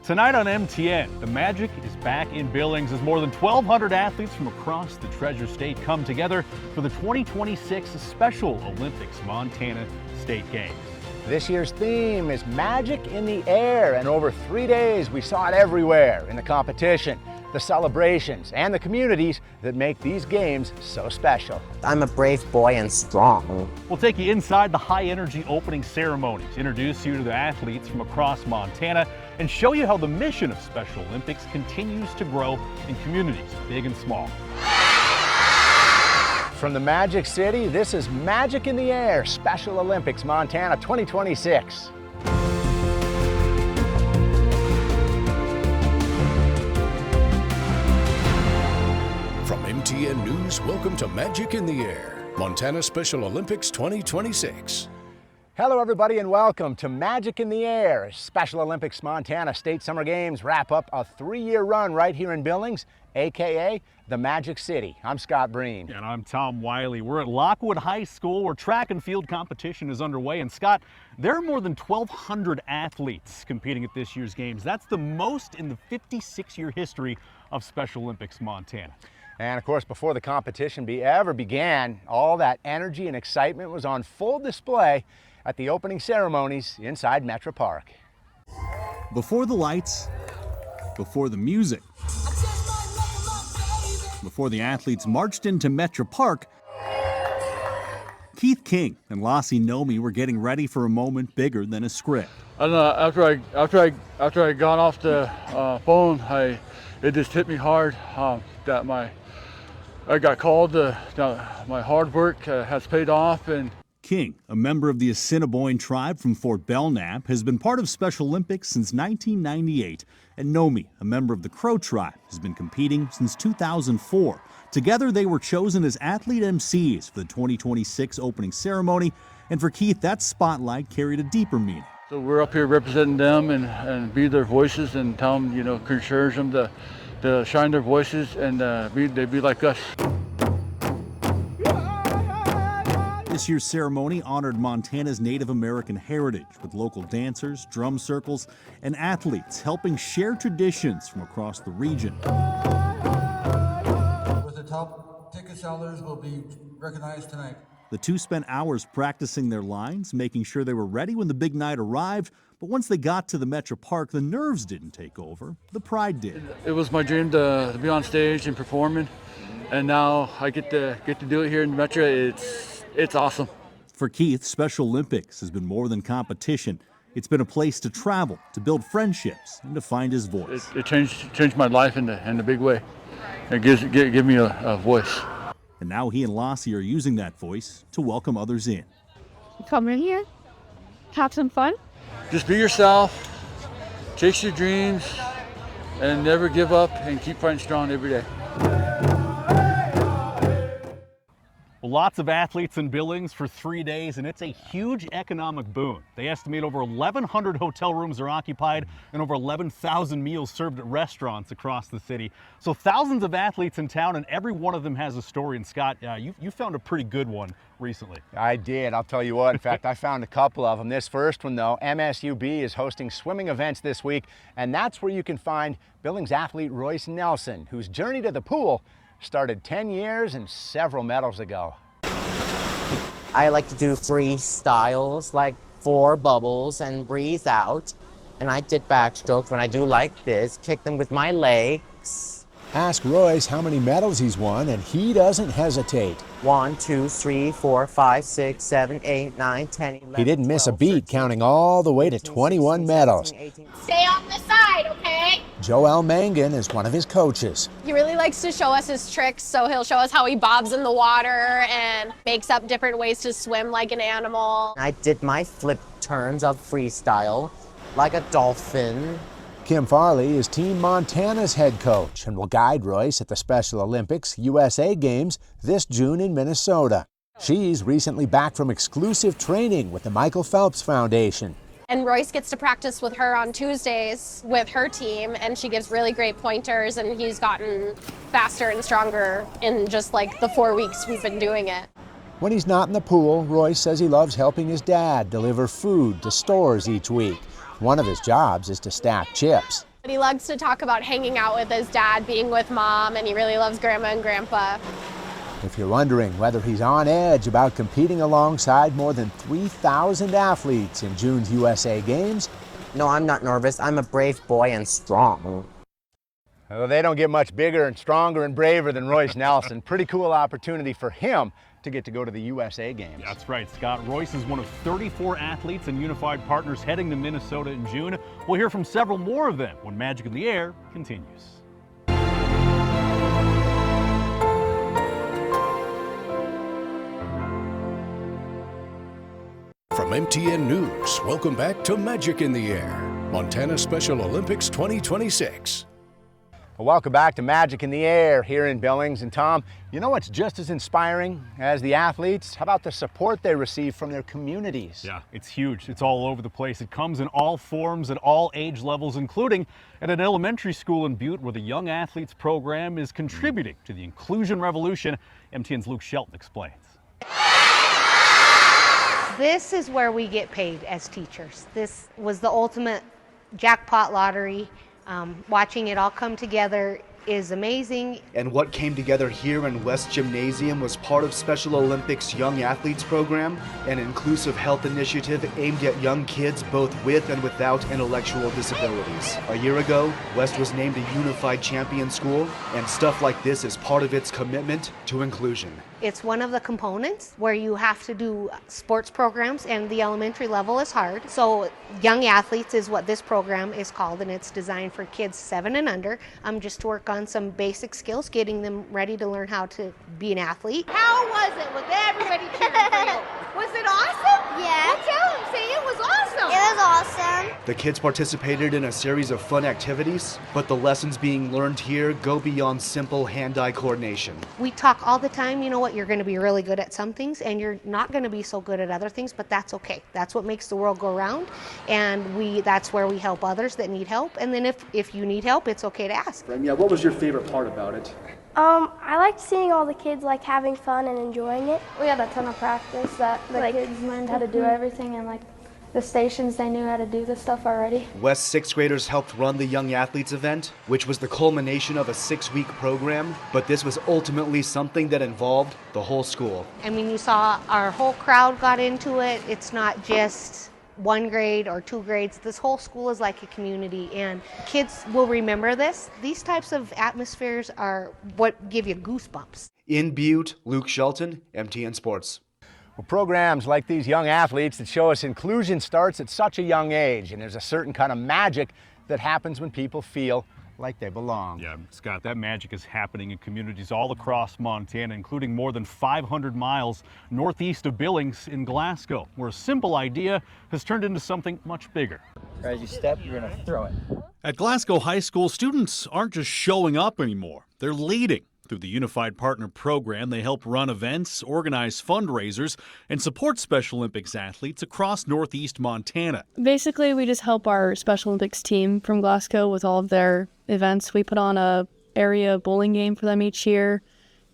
Tonight on MTN, the magic is back in Billings as more than 1,200 athletes from across the Treasure State come together for the 2026 Special Olympics Montana State Games. This year's theme is Magic in the Air, and over 3 days we saw it everywhere in the competition, the celebrations, and the communities that make these games so special. I'm a brave boy and strong. We'll take you inside the high-energy opening ceremonies, introduce you to the athletes from across Montana, and show you how the mission of Special Olympics continues to grow in communities big and small. From the Magic City, this is Magic in the Air, Special Olympics Montana 2026. From MTN News, welcome to Magic in the Air, Montana Special Olympics 2026. Hello everybody and welcome to Magic in the Air. Special Olympics Montana State Summer Games wrap up a 3-year run right here in Billings, aka the Magic City. I'm Scott Breen. And I'm Tom Wiley. We're at Lockwood High School where track and field competition is underway. And Scott, there are more than 1,200 athletes competing at this year's games. That's the most in the 56-year history of Special Olympics Montana. And of course, before the competition ever began, all that energy and excitement was on full display at the opening ceremonies inside Metro Park. Before the lights, before the music, before the athletes marched into Metro Park, Keith King and Lassie Nomi were getting ready for a moment bigger than a script. I don't know. After I got off the phone, it just hit me hard that I got called. My hard work has paid off. And King, a member of the Assiniboine tribe from Fort Belknap, has been part of Special Olympics since 1998. And Nomi, a member of the Crow tribe, has been competing since 2004. Together, they were chosen as athlete MCs for the 2026 opening ceremony. And for Keith, that spotlight carried a deeper meaning. So we're up here representing them and be their voices and tell them, encourage them to shine their voices and they be like us. This year's ceremony honored Montana's Native American heritage with local dancers, drum circles, and athletes helping share traditions from across the region. With the top ticket sellers will be recognized tonight. The two spent hours practicing their lines, making sure they were ready when the big night arrived. But once they got to the Metro Park, the nerves didn't take over. The pride did. It was my dream to be on stage and performing, and now I get to do it here in Metro. It's awesome. For Keith, Special Olympics has been more than competition. It's been a place to travel, to build friendships, and to find his voice. It changed my life in a big way. It give me a voice. And now he and Lassie are using that voice to welcome others in. Come in here, have some fun. Just be yourself, chase your dreams, and never give up, and keep fighting strong every day. Well, lots of athletes in Billings for 3 days, and it's a huge economic boon. They estimate over 1,100 hotel rooms are occupied and over 11,000 meals served at restaurants across the city. So thousands of athletes in town, and every one of them has a story. And Scott, you found a pretty good one recently. I did. I'll tell you what. In fact, I found a couple of them. This first one, though, MSUB is hosting swimming events this week, and that's where you can find Billings athlete Royce Nelson, whose journey to the pool started 10 years and several medals ago. I like to do freestyles, like 4 bubbles and breathe out. And I did backstrokes when I do like this, kick them with my legs. Ask Royce how many medals he's won, and he doesn't hesitate. 1, 2, 3, 4, 5, 6, 7, 8, 9, 10, 11, He didn't miss a 12, beat, 13, counting all the way to 14, 21 16, medals. 17, 18. Stay on the side, okay? Joel Mangan is one of his coaches. He really likes to show us his tricks, so he'll show us how he bobs in the water and makes up different ways to swim like an animal. I did my flip turns of freestyle, like a dolphin. Kim Farley is Team Montana's head coach and will guide Royce at the Special Olympics USA Games this June in Minnesota. She's recently back from exclusive training with the Michael Phelps Foundation. And Royce gets to practice with her on Tuesdays with her team, and she gives really great pointers, and he's gotten faster and stronger in just like the 4 weeks we've been doing it. When he's not in the pool, Royce says he loves helping his dad deliver food to stores each week. One of his jobs is to stack chips. He loves to talk about hanging out with his dad, being with mom, and he really loves grandma and grandpa. If you're wondering whether he's on edge about competing alongside more than 3,000 athletes in June's USA Games, No, I'm not nervous. I'm a brave boy and strong. Well, they don't get much bigger and stronger and braver than Royce Nelson. Pretty cool opportunity for him to get to go to the USA Games. That's right, Scott. Royce is one of 34 athletes and Unified Partners heading to Minnesota in June. We'll hear from several more of them when Magic in the Air continues. From MTN News, welcome back to Magic in the Air, Montana Special Olympics 2026. Well, welcome back to Magic in the Air here in Billings. And Tom, you know what's just as inspiring as the athletes? How about the support they receive from their communities? Yeah, it's huge. It's all over the place. It comes in all forms at all age levels, including at an elementary school in Butte where the Young Athletes program is contributing to the inclusion revolution. MTN's Luke Shelton explains. This is where we get paid as teachers. This was the ultimate jackpot lottery. Watching it all come together is amazing. And what came together here in West Gymnasium was part of Special Olympics Young Athletes program, an inclusive health initiative aimed at young kids both with and without intellectual disabilities. A year ago, West was named a unified champion school, and stuff like this is part of its commitment to inclusion. It's one of the components where you have to do sports programs, and the elementary level is hard. So Young Athletes is what this program is called, and it's designed for kids 7 and under, just to work on some basic skills, getting them ready to learn how to be an athlete. How was it with everybody cheering for you? Was it awesome? Yeah. Well, tell them, say it was awesome. It was awesome. The kids participated in a series of fun activities, but the lessons being learned here go beyond simple hand-eye coordination. We talk all the time, you know what, you're going to be really good at some things and you're not going to be so good at other things, but that's okay. That's what makes the world go round, and that's where we help others that need help. And then if you need help, it's okay to ask. Yeah, what was your favorite part about it? I liked seeing all the kids having fun and enjoying it. We had a ton of practice that the kids learned how to do everything, and the stations, they knew how to do the stuff already. West sixth graders helped run the Young Athletes event, which was the culmination of a 6-week program, but this was ultimately something that involved the whole school. I mean, you saw our whole crowd got into it. It's not just 1 grade or 2 grades. This whole school is like a community, and kids will remember this. These types of atmospheres are what give you goosebumps. In Butte, Luke Shelton, MTN Sports. Well, programs like these young athletes that show us inclusion starts at such a young age, and there's a certain kind of magic that happens when people feel like they belong. Yeah, Scott, that magic is happening in communities all across Montana, including more than 500 miles northeast of Billings in Glasgow, where a simple idea has turned into something much bigger. As you step, you're going to throw it. At Glasgow High School, students aren't just showing up anymore. They're leading. Through the Unified Partner Program, they help run events, organize fundraisers, and support Special Olympics athletes across northeast Montana. Basically, we just help our Special Olympics team from Glasgow with all of their events. We put on a area bowling game for them each year,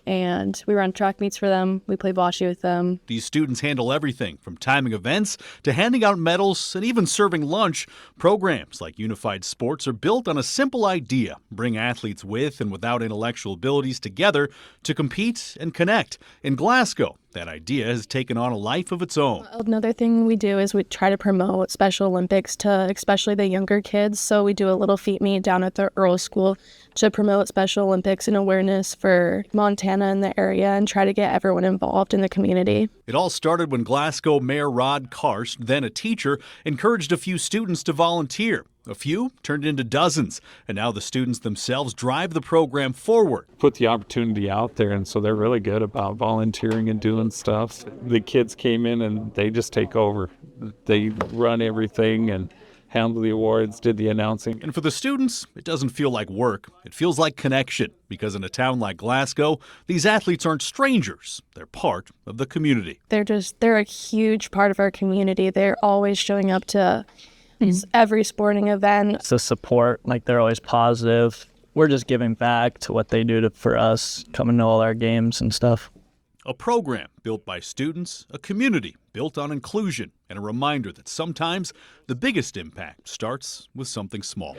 and we run track meets for them. We play bocce with them. These students handle everything from timing events to handing out medals and even serving lunch. Programs like Unified Sports are built on a simple idea: bring athletes with and without intellectual abilities together to compete and connect. In Glasgow, that idea has taken on a life of its own. Another thing we do is we try to promote Special Olympics to especially the younger kids. So we do a little feet meet down at the Earl School to promote Special Olympics and awareness for Montana and the area, and try to get everyone involved in the community. It all started when Glasgow Mayor Rod Karst, then a teacher, encouraged a few students to volunteer. A few turned into dozens, and now the students themselves drive the program forward. Put the opportunity out there, and so they're really good about volunteering and doing stuff. The kids came in and they just take over. They run everything and handle the awards, did the announcing. And for the students, it doesn't feel like work. It feels like connection, because in a town like Glasgow, these athletes aren't strangers. They're part of the community. They're a huge part of our community. They're always showing up to every sporting event. It's the support, they're always positive. We're just giving back to what they do for us, coming to all our games and stuff. A program built by students, a community built on inclusion, and a reminder that sometimes the biggest impact starts with something small.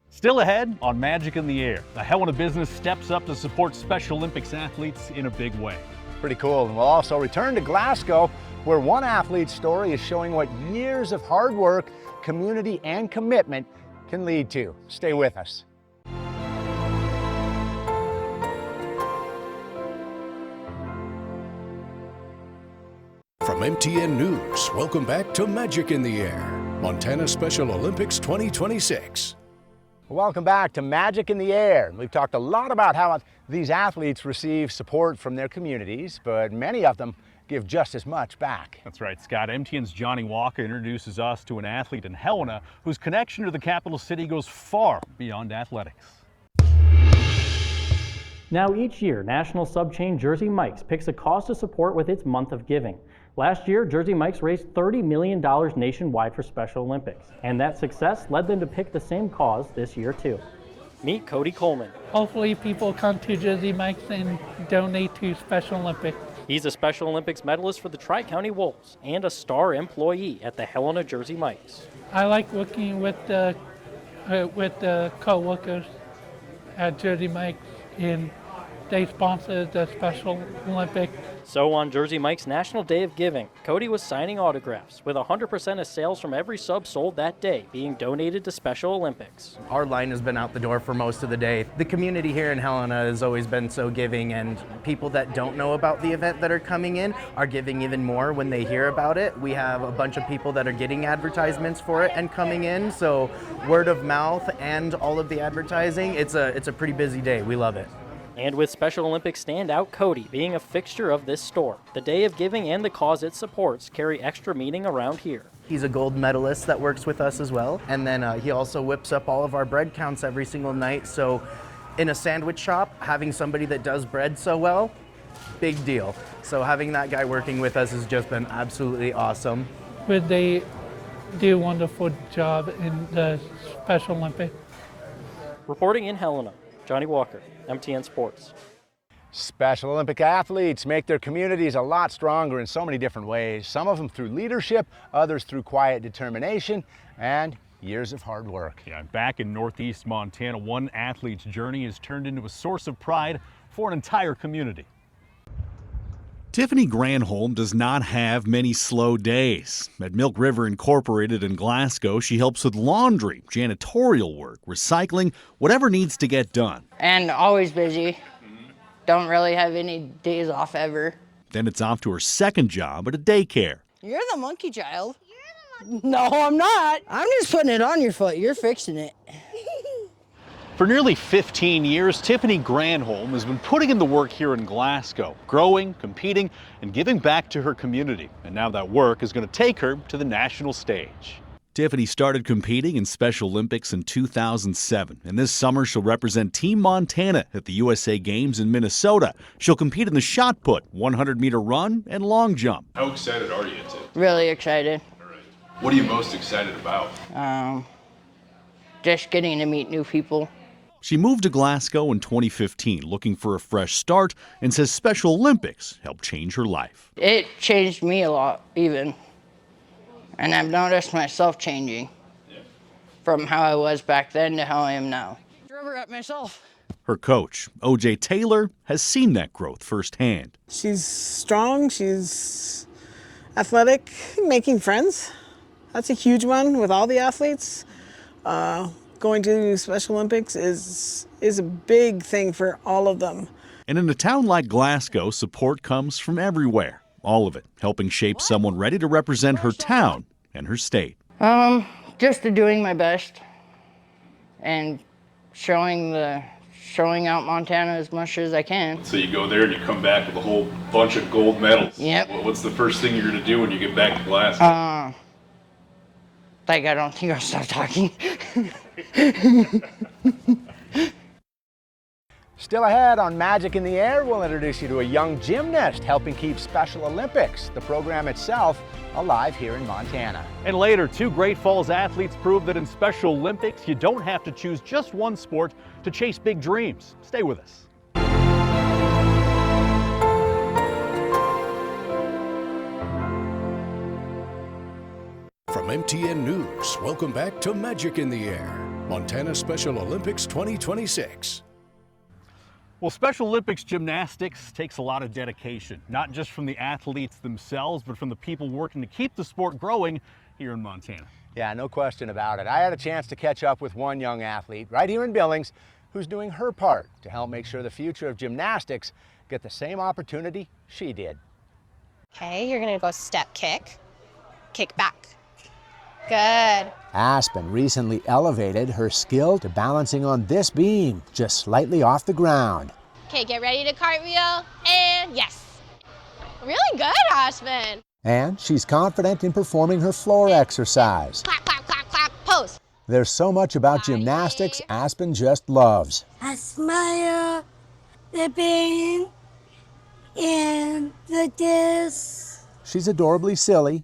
Still ahead on Magic in the Air, the Helena business steps up to support Special Olympics athletes in a big way. Pretty cool. And we'll also return to Glasgow, where one athlete's story is showing what years of hard work, community, and commitment can lead to. Stay with us. From MTN News, welcome back to Magic in the Air, Montana Special Olympics 2026. Welcome back to Magic in the Air. We've talked a lot about how these athletes receive support from their communities, but many of them give just as much back. That's right, Scott. MTN's Johnny Walker introduces us to an athlete in Helena whose connection to the capital city goes far beyond athletics. Now each year, national sub-chain Jersey Mike's picks a cause to support with its month of giving. Last year, Jersey Mike's raised $30 million nationwide for Special Olympics, and that success led them to pick the same cause this year too. Meet Cody Coleman. Hopefully people come to Jersey Mike's and donate to Special Olympics. He's a Special Olympics medalist for the Tri-County Wolves and a star employee at the Helena Jersey Mike's. I like working with the co-workers at Jersey Mike's, and they sponsor the Special Olympics. So on Jersey Mike's National Day of Giving, Cody was signing autographs, with 100% of sales from every sub sold that day being donated to Special Olympics. Our line has been out the door for most of the day. The community here in Helena has always been so giving, and people that don't know about the event that are coming in are giving even more when they hear about it. We have a bunch of people that are getting advertisements for it and coming in, so word of mouth and all of the advertising, it's a pretty busy day. We love it. And with Special Olympics standout Cody being a fixture of this store, the Day of Giving and the cause it supports carry extra meaning around here. He's a gold medalist that works with us as well, and then he also whips up all of our bread counts every single night. So in a sandwich shop, having somebody that does bread so well, big deal. So having that guy working with us has just been absolutely awesome. But they do a wonderful job in the Special Olympics. Reporting in Helena, Johnny Walker, MTN Sports. Special Olympic athletes make their communities a lot stronger in so many different ways. Some of them through leadership, others through quiet determination and years of hard work. Yeah, back in Northeast Montana, one athlete's journey has turned into a source of pride for an entire community. Tiffany Granholm does not have many slow days. At Milk River Incorporated in Glasgow, she helps with laundry, janitorial work, recycling, whatever needs to get done. And always busy. Don't really have any days off ever. Then it's off to her second job at a daycare. You're the monkey child. No, I'm not. I'm just putting it on your foot. You're fixing it. For nearly 15 years, Tiffany Granholm has been putting in the work here in Glasgow, growing, competing, and giving back to her community. And now that work is going to take her to the national stage. Tiffany started competing in Special Olympics in 2007, and this summer she'll represent Team Montana at the USA Games in Minnesota. She'll compete in the shot put, 100-meter run, and long jump. How excited are you, Tiff? Really excited. All right. What are you most excited about? Just getting to meet new people. She moved to Glasgow in 2015 looking for a fresh start and says Special Olympics helped change her life. It changed me a lot, even. And I've noticed myself changing from how I was back then to how I am now. Rubber at myself. Her coach, OJ Taylor, has seen that growth firsthand. She's strong, she's athletic, making friends. That's a huge one with all the athletes. Going to Special Olympics is a big thing for all of them. And in a town like Glasgow, support comes from everywhere. All of it helping shape someone ready to represent her town and her state. Just doing my best and showing out Montana as much as I can. So you go there and you come back with a whole bunch of gold medals. Yep. What's the first thing you're going to do when you get back to Glasgow? I don't think I'll stop talking. Still ahead on Magic in the Air, we'll introduce you to a young gymnast helping keep Special Olympics, the program itself, alive here in Montana. And later, two Great Falls athletes prove that in Special Olympics, you don't have to choose just one sport to chase big dreams. Stay with us. MTN News, welcome back to Magic in the Air, Montana Special Olympics 2026. Well, Special Olympics gymnastics takes a lot of dedication, not just from the athletes themselves, but from the people working to keep the sport growing here in Montana. Yeah, no question about it. I had a chance to catch up with one young athlete right here in Billings who's doing her part to help make sure the future of gymnastics get the same opportunity she did. Okay, you're gonna go step kick, kick back. Good. Aspen recently elevated her skill to balancing on this beam, just slightly off the ground. Okay, get ready to cartwheel, and yes. Really good, Aspen. And she's confident in performing her floor exercise. Clap, clap, clap, clap, pose. There's so much about gymnastics Aspen just loves. I smile, the beam, and the disc. She's adorably silly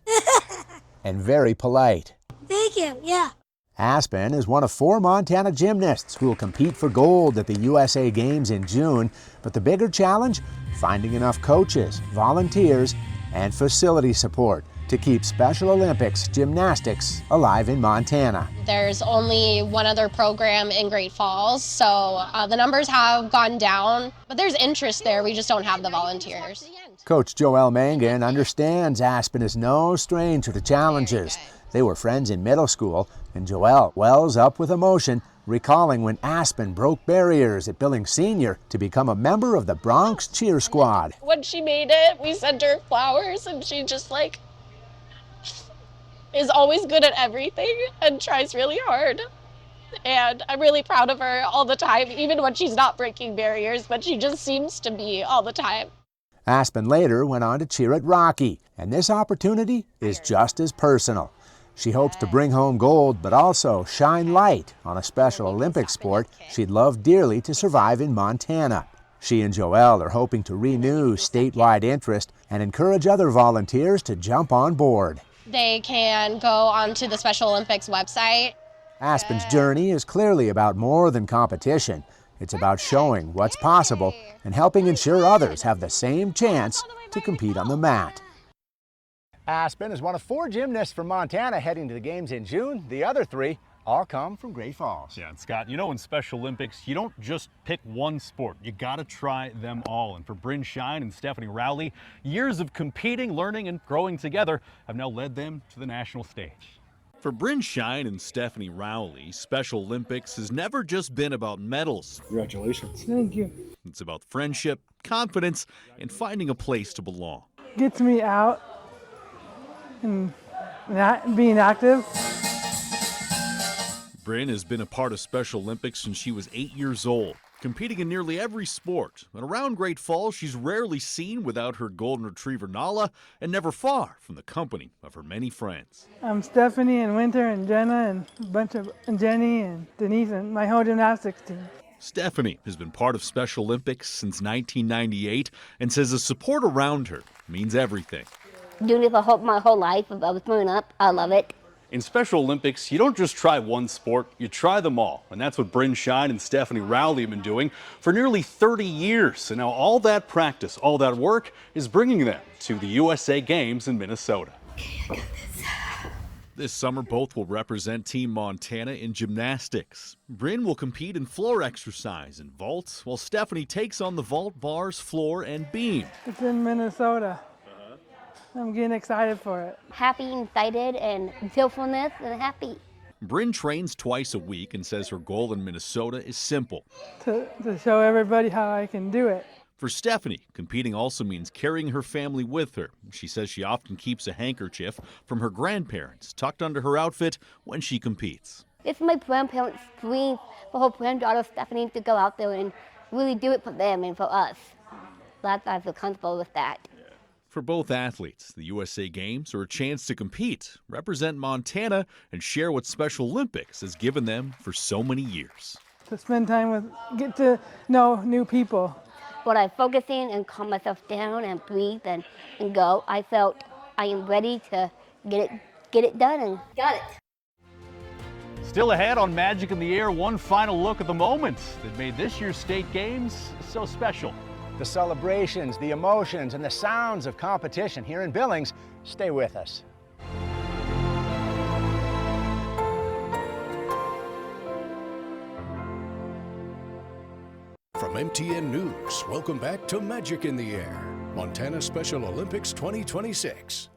and very polite. Thank you, yeah. Aspen is one of 4 Montana gymnasts who will compete for gold at the USA Games in June. But the bigger challenge? Finding enough coaches, volunteers, and facility support to keep Special Olympics gymnastics alive in Montana. There's only one other program in Great Falls, so the numbers have gone down, but there's interest there. We just don't have the volunteers. Coach Joelle Mangan understands Aspen is no stranger to challenges. They were friends in middle school, and Joelle wells up with emotion, recalling when Aspen broke barriers at Billings Senior to become a member of the Bronx Cheer Squad. When she made it, we sent her flowers, and she just is always good at everything and tries really hard. And I'm really proud of her all the time, even when she's not breaking barriers, but she just seems to be all the time. Aspen later went on to cheer at Rocky, and this opportunity is just as personal. She hopes to bring home gold, but also shine light on a Special Olympics sport she'd love dearly to survive in Montana. She and Joelle are hoping to renew statewide interest and encourage other volunteers to jump on board. They can go onto the Special Olympics website. Aspen's journey is clearly about more than competition. It's about showing what's possible and helping ensure others have the same chance to compete on the mat. Aspen is one of 4 gymnasts from Montana heading to the Games in June. The other 3 all come from Great Falls. Yeah, and Scott, you know, in Special Olympics, you don't just pick one sport. You got to try them all. And for Bryn Shine and Stephanie Rowley, years of competing, learning, and growing together have now led them to the national stage. For Bryn Shine and Stephanie Rowley, Special Olympics has never just been about medals. Congratulations. Thank you. It's about friendship, confidence, and finding a place to belong. Gets me out and being active. Bryn has been a part of Special Olympics since she was 8 years old, competing in nearly every sport. And around Great Falls, she's rarely seen without her golden retriever Nala, and never far from the company of her many friends. I'm Stephanie and Winter and Jenna and Jenny and Denise and my whole gymnastics team. Stephanie has been part of Special Olympics since 1998 and says the support around her means everything. Doing it for my whole life. I was growing up. I love it. In Special Olympics, you don't just try one sport, you try them all. And that's what Bryn Shine and Stephanie Rowley have been doing for nearly 30 years. And now all that practice, all that work is bringing them to the USA Games in Minnesota. This summer, both will represent Team Montana in gymnastics. Bryn will compete in floor exercise and vaults, while Stephanie takes on the vault, bars, floor, and beam. It's in Minnesota. I'm getting excited for it. Happy, excited, and joyfulness, and happy. Bryn trains twice a week and says her goal in Minnesota is simple. To show everybody how I can do it. For Stephanie, competing also means carrying her family with her. She says she often keeps a handkerchief from her grandparents tucked under her outfit when she competes. It's my grandparents' dream for her granddaughter Stephanie to go out there and really do it for them and for us. Glad I feel comfortable with that. For both athletes, the USA Games are a chance to compete, represent Montana, and share what Special Olympics has given them for so many years. To spend time with, get to know new people. When I focus in and calm myself down and breathe and go, I felt I am ready to get it done and got it. Still ahead on Magic in the Air, one final look at the moments that made this year's state games so special. The celebrations, the emotions, and the sounds of competition here in Billings. Stay with us. From MTN News, welcome back to Magic in the Air, Montana Special Olympics 2026.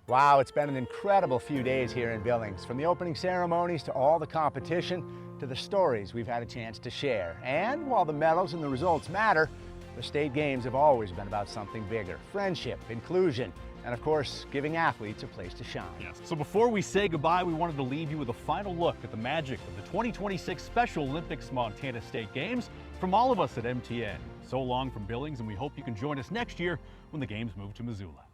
Wow, it's been an incredible few days here in Billings. From the opening ceremonies to all the competition to the stories we've had a chance to share. And while the medals and the results matter, the state games have always been about something bigger: friendship, inclusion, and of course, giving athletes a place to shine. Yes. So before we say goodbye, we wanted to leave you with a final look at the magic of the 2026 Special Olympics Montana State Games from all of us at MTN. So long from Billings, and we hope you can join us next year when the games move to Missoula.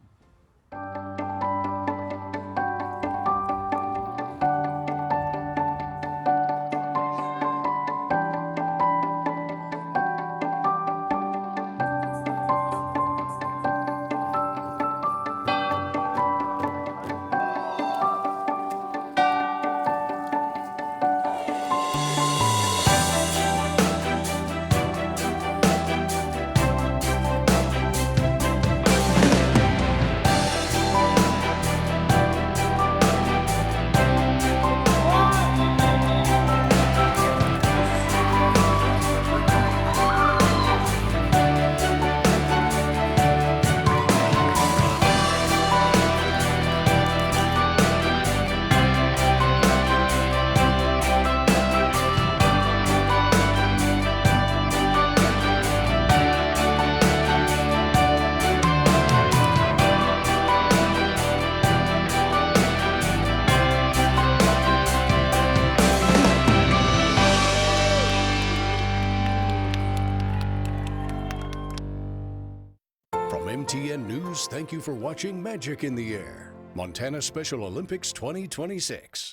MTN News, thank you for watching Magic in the Air, Montana Special Olympics 2026.